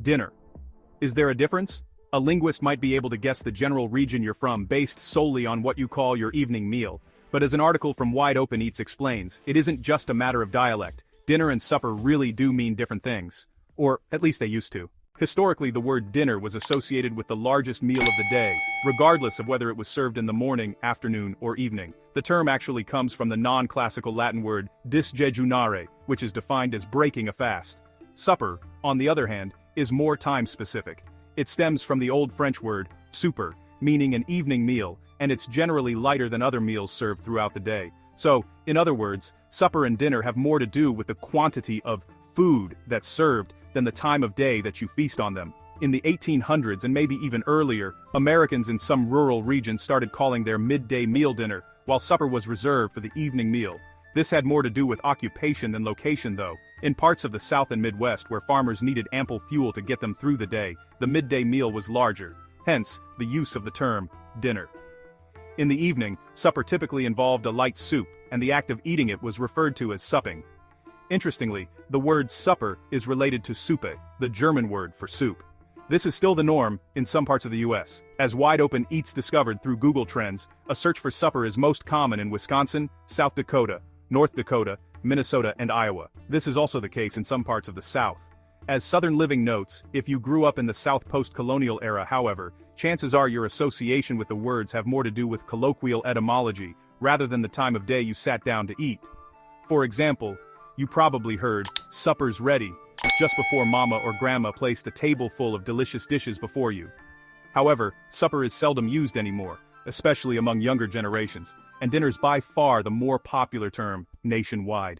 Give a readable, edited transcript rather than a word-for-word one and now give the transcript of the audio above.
Dinner. Is there a difference? A linguist might be able to guess the general region you're from based solely on what you call your evening meal. But as an article from Wide Open Eats explains, it isn't just a matter of dialect. Dinner and supper really do mean different things. Or, at least they used to. Historically, the word dinner was associated with the largest meal of the day, regardless of whether it was served in the morning, afternoon, or evening. The term actually comes from the non-classical Latin word disjejunare, which is defined as breaking a fast. Supper, on the other hand, is more time-specific. It stems from the Old French word souper, meaning an evening meal, and it's generally lighter than other meals served throughout the day. So, in other words, supper and dinner have more to do with the quantity of food that's served than the time of day that you feast on them. In the 1800s and maybe even earlier, Americans in some rural regions started calling their midday meal dinner, while supper was reserved for the evening meal. This had more to do with occupation than location though. In parts of the South and Midwest where farmers needed ample fuel to get them through the day, the midday meal was larger. Hence, the use of the term, dinner. In the evening, supper typically involved a light soup, and the act of eating it was referred to as supping. Interestingly, the word supper is related to Suppe, the German word for soup. This is still the norm in some parts of the US. As Wide Open Eats discovered through Google Trends, a search for supper is most common in Wisconsin, South Dakota, North Dakota, Minnesota, and Iowa. This is also the case in some parts of the South. As Southern Living notes, if you grew up in the South post-colonial era, however, chances are your association with the words have more to do with colloquial etymology rather than the time of day you sat down to eat. For example, you probably heard, "Supper's ready," just before mama or grandma placed a table full of delicious dishes before you. However, supper is seldom used anymore, especially among younger generations, and dinner's by far the more popular term nationwide.